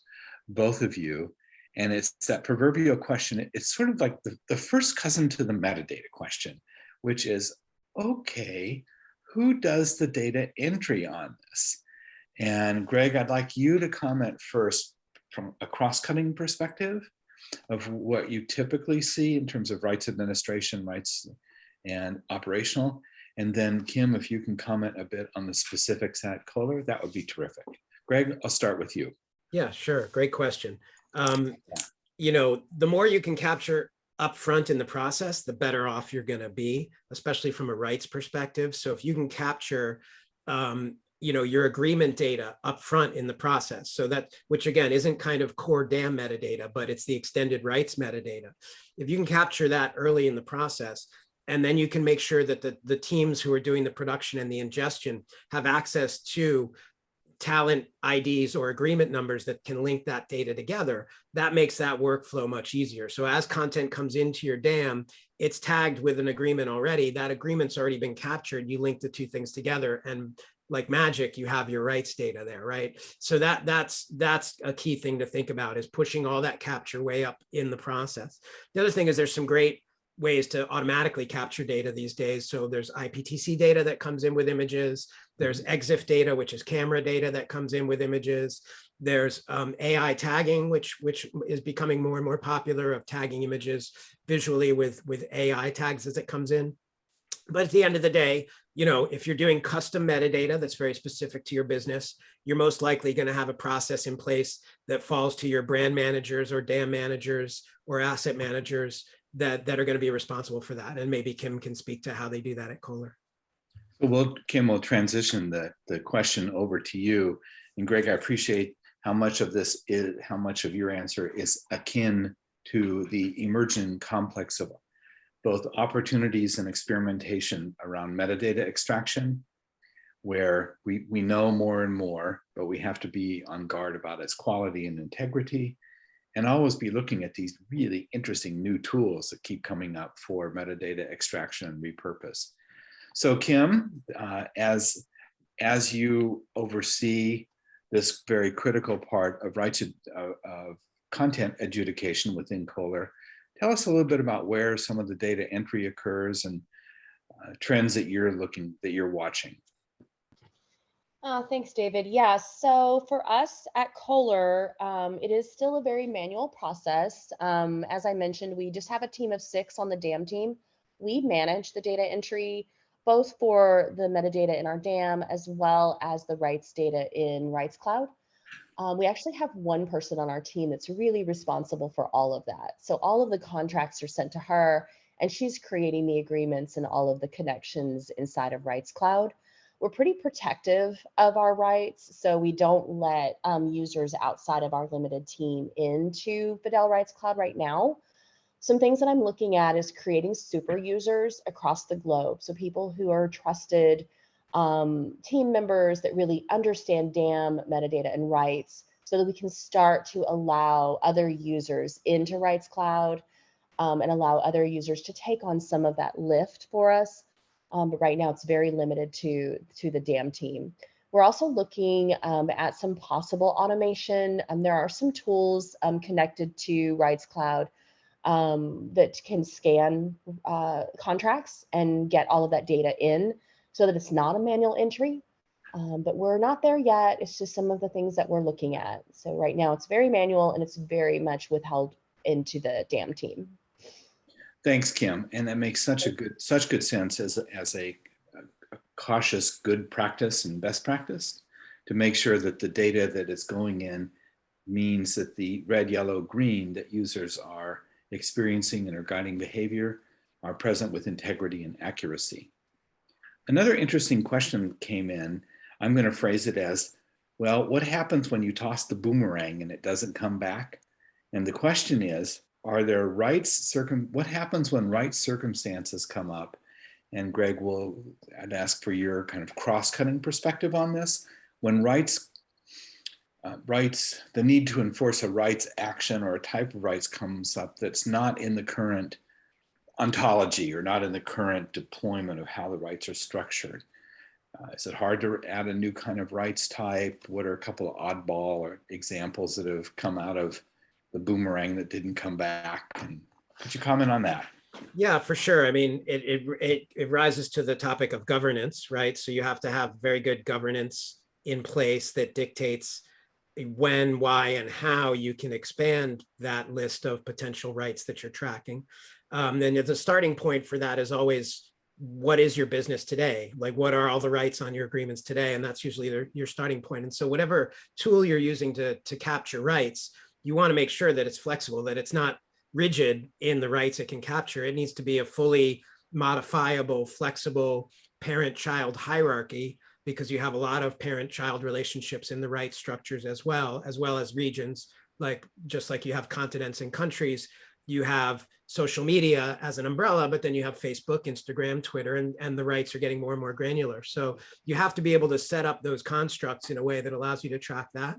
both of you. And it's that proverbial question. It's sort of like the first cousin to the metadata question, which is, okay, who does the data entry on this? And Greg, I'd like you to comment first from a cross-cutting perspective of what you typically see in terms of rights administration, rights and operational. And then Kim, if you can comment a bit on the specifics at Kohler, that would be terrific. Greg, I'll start with you. Yeah, sure. Great question. The more you can capture upfront in the process, the better off you're going to be, especially from a rights perspective. So if you can capture, your agreement data upfront in the process, so that, which again isn't kind of core DAM metadata, but it's the extended rights metadata. If you can capture that early in the process, and then you can make sure that the teams who are doing the production and the ingestion have access to talent IDs or agreement numbers that can link that data together, that makes that workflow much easier. So as content comes into your DAM, it's tagged with an agreement already. That agreement's already been captured. You link the two things together, and like magic, you have your rights data there, right? So that's a key thing to think about, is pushing all that capture way up in the process. The other thing is there's some great ways to automatically capture data these days. So there's IPTC data that comes in with images. There's EXIF data, which is camera data that comes in with images. There's AI tagging, which is becoming more and more popular, of tagging images visually with AI tags as it comes in. But at the end of the day, you know, if you're doing custom metadata that's very specific to your business, you're most likely going to have a process in place that falls to your brand managers or DAM managers or asset managers that are going to be responsible for that. And maybe Kim can speak to how they do that at Kohler. So Kim, we'll transition the question over to you. And Greg, I appreciate how much of your answer is akin to the emerging complex of both opportunities and experimentation around metadata extraction, where we know more and more, but we have to be on guard about its quality and integrity, and always be looking at these really interesting new tools that keep coming up for metadata extraction and repurpose. So Kim, as you oversee this very critical part of rights of content adjudication within Kohler, tell us a little bit about where some of the data entry occurs and trends that you're watching. Thanks, David. Yeah, so for us at Kohler, it is still a very manual process. As I mentioned, we just have a team of 6 on the DAM team. We manage the data entry, both for the metadata in our DAM as well as the rights data in Rights Cloud. We actually have one person on our team that's really responsible for all of that. So all of the contracts are sent to her, and she's creating the agreements and all of the connections inside of Rights Cloud. We're pretty protective of our rights, so we don't let users outside of our limited team into Fidel Rights Cloud right now. Some things that I'm looking at is creating super users across the globe. So people who are trusted team members that really understand DAM, metadata, and rights, so that we can start to allow other users into Rights Cloud and allow other users to take on some of that lift for us. But right now it's very limited to the DAM team. We're also looking at some possible automation. There are some tools connected to Rights Cloud that can scan contracts and get all of that data in so that it's not a manual entry. But we're not there yet. It's just some of the things that we're looking at. So right now it's very manual and it's very much withheld into the DAM team. Thanks, Kim. And that makes such good sense as a cautious good practice and best practice to make sure that the data that is going in means that the red, yellow, green that users are experiencing and are guiding behavior are present with integrity and accuracy. Another interesting question came in. I'm going to phrase it as, well, what happens when you toss the boomerang and it doesn't come back? And the question is, are there what happens when rights circumstances come up? And Greg, I'd ask for your kind of cross-cutting perspective on this. When the need to enforce a rights action or a type of rights comes up that's not in the current ontology or not in the current deployment of how the rights are structured. Is it hard to add a new kind of rights type? What are a couple of oddball or examples that have come out of the boomerang that didn't come back? And could you comment on that? Yeah, for sure. I mean, it rises to the topic of governance, right? So you have to have very good governance in place that dictates when, why, and how you can expand that list of potential rights that you're tracking. Then the starting point for that is always, what is your business today? Like, what are all the rights on your agreements today? And that's usually your starting point. And so whatever tool you're using to capture rights, you want to make sure that it's flexible, that it's not rigid in the rights it can capture. It needs to be a fully modifiable, flexible parent-child hierarchy, because you have a lot of parent-child relationships in the rights structures as well as regions. Just like you have continents and countries, you have social media as an umbrella, but then you have Facebook, Instagram, Twitter, and the rights are getting more and more granular. So you have to be able to set up those constructs in a way that allows you to track that.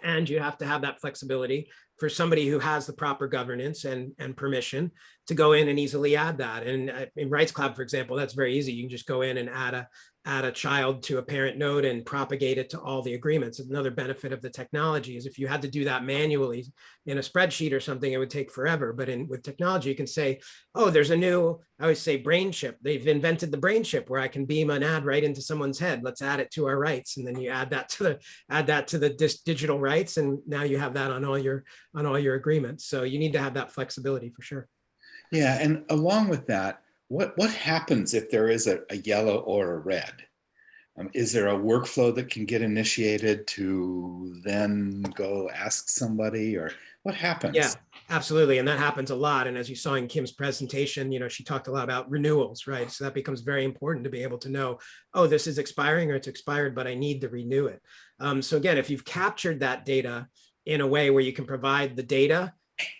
And you have to have that flexibility for somebody who has the proper governance and permission to go in and easily add that. And in Rights Cloud, for example, that's very easy. You can just go in and add a child to a parent node and propagate it to all the agreements. Another benefit of the technology is if you had to do that manually in a spreadsheet or something, it would take forever. But with technology, you can say, oh, there's a new, I always say brain chip. They've invented the brain chip where I can beam an ad right into someone's head. Let's add it to our rights. And then you add that to the digital rights. And now you have that on all your agreements. So you need to have that flexibility for sure. Yeah, and along with that, what happens if there is a yellow or a red? Is there a workflow that can get initiated to then go ask somebody, or what happens? Yeah, absolutely. And that happens a lot. And as you saw in Kim's presentation, she talked a lot about renewals, right? So that becomes very important to be able to know, oh, this is expiring or it's expired, but I need to renew it. So again, if you've captured that data in a way where you can provide the data,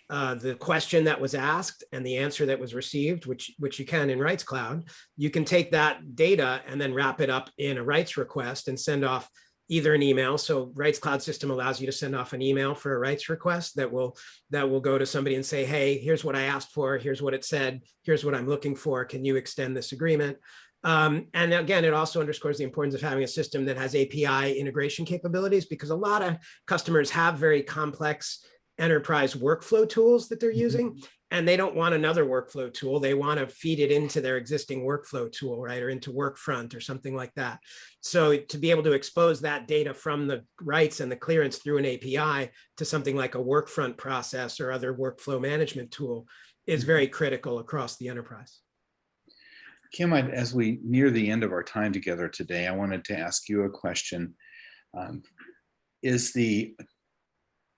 the question that was asked and the answer that was received, which you can in Rights Cloud, you can take that data and then wrap it up in a rights request and send off either an email. So Rights Cloud system allows you to send off an email for a rights request that will go to somebody and say, hey, here's what I asked for, here's what it said, here's what I'm looking for, can you extend this agreement? And again, it also underscores the importance of having a system that has API integration capabilities, because a lot of customers have very complex enterprise workflow tools that they're using, and they don't want another workflow tool. They want to feed it into their existing workflow tool, right? Or into Workfront or something like that. So to be able to expose that data from the rights and the clearance through an API to something like a Workfront process or other workflow management tool is very critical across the enterprise. Kim, as we near the end of our time together today, I wanted to ask you a question.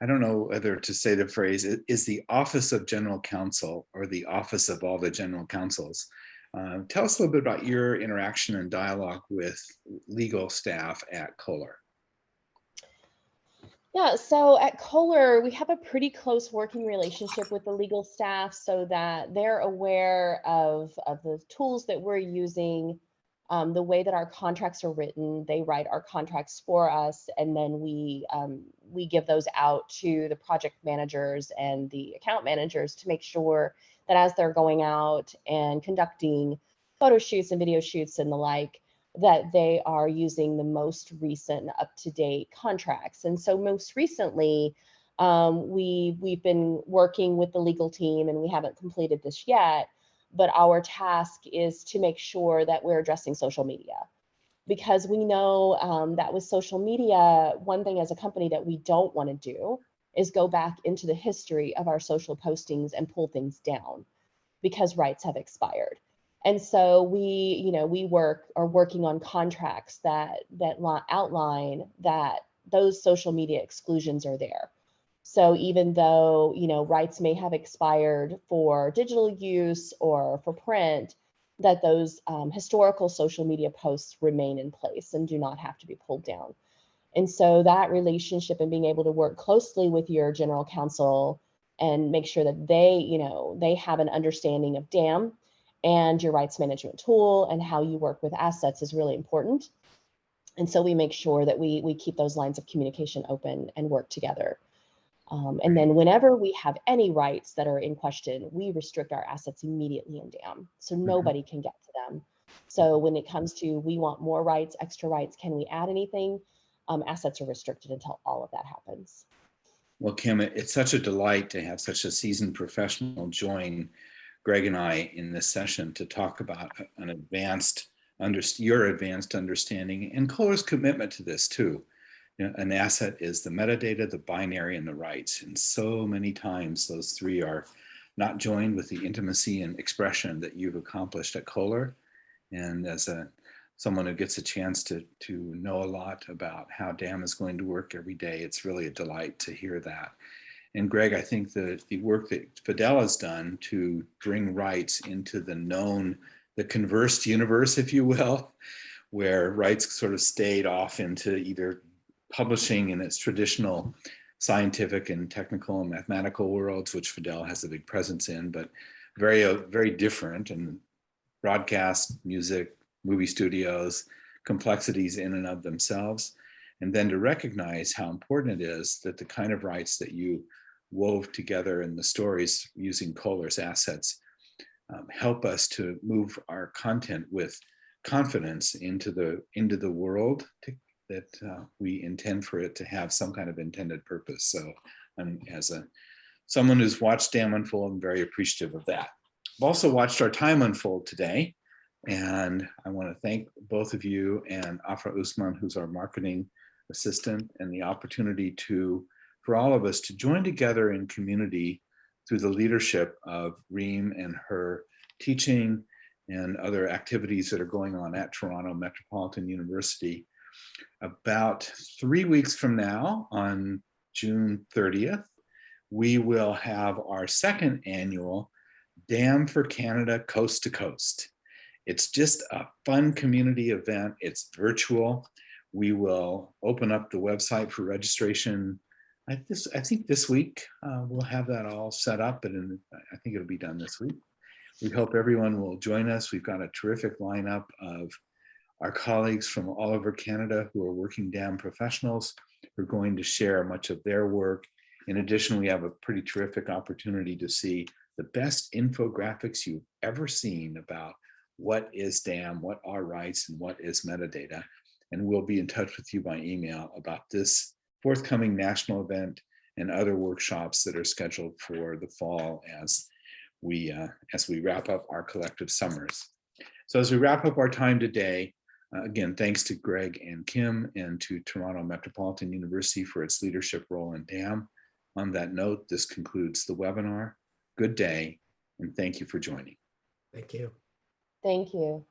I don't know whether to say the phrase, is the Office of General Counsel or the Office of all the General Counsels? Tell us a little bit about your interaction and dialogue with legal staff at Kohler. Yeah, so at Kohler, we have a pretty close working relationship with the legal staff so that they're aware of the tools that we're using, the way that our contracts are written. They write our contracts for us, and then we give those out to the project managers and the account managers to make sure that as they're going out and conducting photo shoots and video shoots and the like, that they are using the most recent up-to-date contracts. And so most recently, we've been working with the legal team, and we haven't completed this yet, but our task is to make sure that we're addressing social media, because we know that with social media, one thing as a company that we don't want to do is go back into the history of our social postings and pull things down because rights have expired. And so we are working on contracts that outline that those social media exclusions are there. So even though, rights may have expired for digital use or for print, that those historical social media posts remain in place and do not have to be pulled down. And so that relationship and being able to work closely with your general counsel and make sure that they have an understanding of DAM and your rights management tool and how you work with assets is really important. And so we make sure that we keep those lines of communication open and work together. And then whenever we have any rights that are in question, we restrict our assets immediately in DAM, so nobody can get to them. So when it comes to, we want more rights, extra rights, can we add anything? Assets are restricted until all of that happens. Well, Kim, it's such a delight to have such a seasoned professional join Greg and I in this session to talk about your advanced understanding and Kohler's commitment to this too. An asset is the metadata, the binary, and the rights. And so many times those three are not joined with the intimacy and expression that you've accomplished at Kohler. And as someone who gets a chance to know a lot about how DAM is going to work every day, it's really a delight to hear that. And Greg, I think the work that Fidel has done to bring rights into the conversed universe, if you will, where rights sort of stayed off into either publishing in its traditional scientific and technical and mathematical worlds, which Fidel has a big presence in, but very, very different, and broadcast, music, movie studios, complexities in and of themselves. And then to recognize how important it is that the kind of rights that you wove together in the stories using Kohler's assets help us to move our content with confidence into the world that we intend for it to have some kind of intended purpose. So as someone who's watched Dam unfold, I'm very appreciative of that. I've also watched our time unfold today, and I want to thank both of you and Afra Usman, who's our marketing assistant, and the opportunity for all of us to join together in community through the leadership of Reem and her teaching and other activities that are going on at Toronto Metropolitan University. About 3 weeks from now, on June 30th, we will have our second annual Dam for Canada Coast to Coast. It's just a fun community event. It's virtual. We will open up the website for registration. I think this week we'll have that all set up, and I think it'll be done this week. We hope everyone will join us. We've got a terrific lineup of our colleagues from all over Canada who are working dam professionals who are going to share much of their work. In addition, we have a pretty terrific opportunity to see the best infographics you've ever seen about what is dam, what are rights, and what is metadata. And we'll be in touch with you by email about this forthcoming national event and other workshops that are scheduled for the fall as we wrap up our collective summers. So as we wrap up our time today, again, thanks to Greg and Kim and to Toronto Metropolitan University for its leadership role in DAM. On that note, this concludes the webinar. Good day, and thank you for joining. Thank you. Thank you.